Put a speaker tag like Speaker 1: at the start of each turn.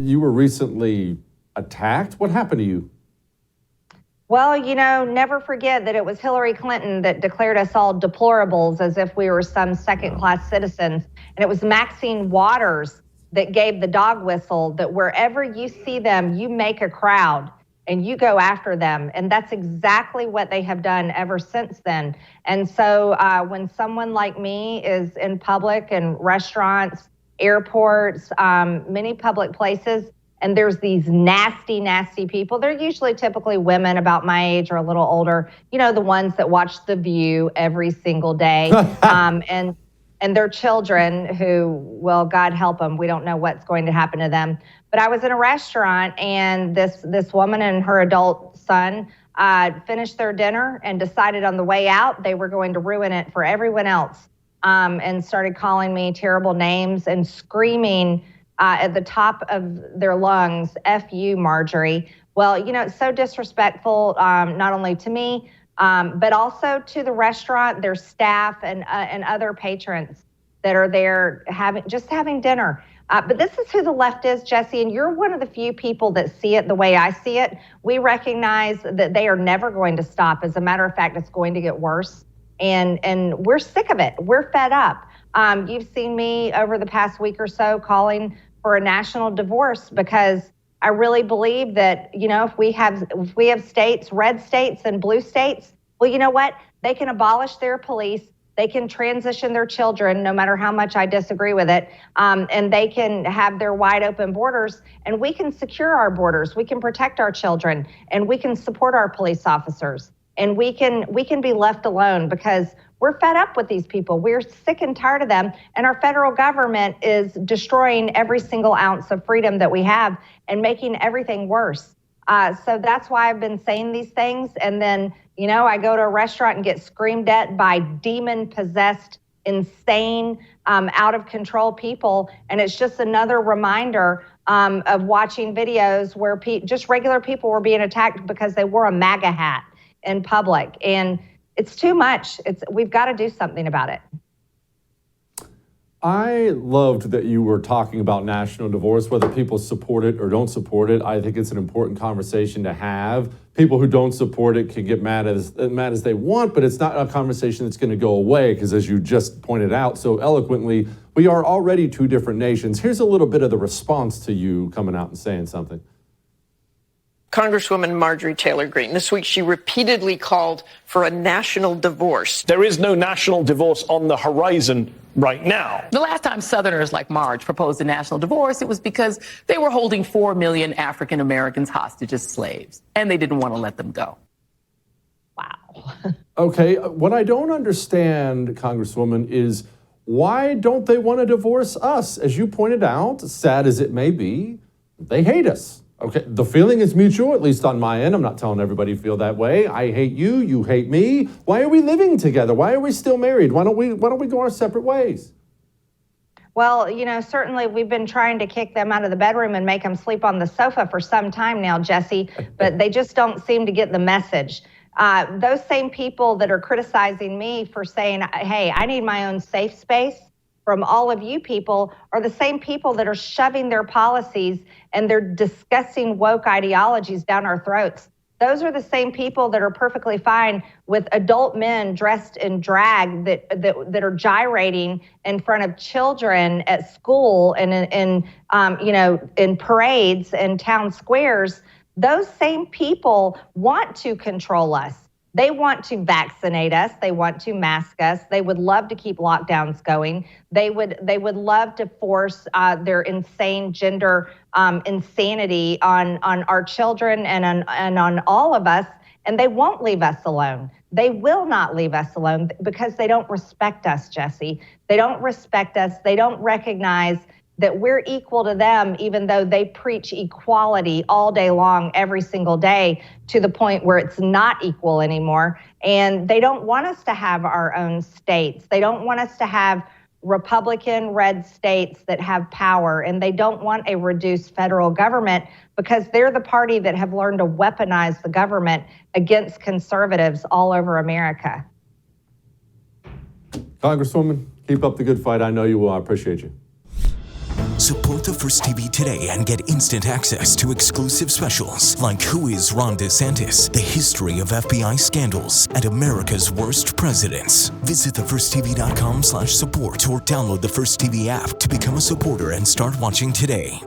Speaker 1: you were recently attacked. What happened to you?
Speaker 2: Well, never forget that it was Hillary Clinton that declared us all deplorables as if we were some second-class citizens. And it was Maxine Waters that gave the dog whistle that wherever you see them, you make a crowd and you go after them. And that's exactly what they have done ever since then. And so when someone like me is in public and restaurants, airports, many public places, and there's these nasty, nasty people. They're usually typically women about my age or a little older, the ones that watch The View every single day. And their children who, well, God help them, we don't know what's going to happen to them. But I was in a restaurant and this woman and her adult son finished their dinner and decided on the way out they were going to ruin it for everyone else, and started calling me terrible names and screaming at the top of their lungs, F you, Marjorie. Well, it's so disrespectful, not only to me, but also to the restaurant, their staff, and other patrons that are there having dinner. But this is who the left is, Jesse, and you're one of the few people that see it the way I see it. We recognize that they are never going to stop. As a matter of fact, it's going to get worse, and we're sick of it. We're fed up. You've seen me over the past week or so calling for a national divorce because I really believe that, if we have states, red states and blue states, well, you know what? They can abolish their police. They can transition their children, no matter how much I disagree with it. And they can have their wide open borders, and we can secure our borders. We can protect our children, and we can support our police officers. And we can be left alone because we're fed up with these people. We're sick and tired of them. And our federal government is destroying every single ounce of freedom that we have and making everything worse. So that's why I've been saying these things. And then, I go to a restaurant and get screamed at by demon-possessed, insane, out of control people. And it's just another reminder of watching videos where just regular people were being attacked because they wore a MAGA hat in public. And it's too much. We've got to do something about it.
Speaker 1: I loved that you were talking about national divorce, whether people support it or don't support it. I think it's an important conversation to have. People who don't support it can get mad as they want, but it's not a conversation that's going to go away because, as you just pointed out so eloquently, we are already two different nations. Here's a little bit of the response to you coming out and saying something.
Speaker 3: Congresswoman Marjorie Taylor-Greene. This week, she repeatedly called for a national divorce.
Speaker 4: There is no national divorce on the horizon right now.
Speaker 5: The last time Southerners like Marge proposed a national divorce, it was because they were holding 4 million African Americans hostage as slaves, and they didn't want to let them go.
Speaker 2: Wow.
Speaker 1: Okay, what I don't understand, Congresswoman, is why don't they want to divorce us? As you pointed out, sad as it may be, they hate us. Okay, the feeling is mutual, at least on my end. I'm not telling everybody to feel that way. I hate you, you hate me. Why are we living together? Why are we still married? Why don't we go our separate ways?
Speaker 2: Well, certainly we've been trying to kick them out of the bedroom and make them sleep on the sofa for some time now, Jesse, but they just don't seem to get the message. Those same people that are criticizing me for saying, hey, I need my own safe space from all of you people are the same people that are shoving their policies and their disgusting woke ideologies down our throats. Those are the same people that are perfectly fine with adult men dressed in drag that are gyrating in front of children at school and in parades and town squares. Those same people want to control us. They want to vaccinate us. They want to mask us. They would love to keep lockdowns going. They would love to force their insane gender insanity on our children and on all of us. And they won't leave us alone. They will not leave us alone because they don't respect us, Jesse. They don't respect us. They don't recognize that we're equal to them, even though they preach equality all day long, every single day, to the point where it's not equal anymore. And they don't want us to have our own states. They don't want us to have Republican red states that have power. And they don't want a reduced federal government because they're the party that have learned to weaponize the government against conservatives all over America.
Speaker 1: Congresswoman, keep up the good fight. I know you will. I appreciate you.
Speaker 6: Support the First TV today and get instant access to exclusive specials like Who is Ron DeSantis, the history of FBI scandals, and America's worst presidents. Visit thefirsttv.com/support or download the First TV app to become a supporter and start watching today.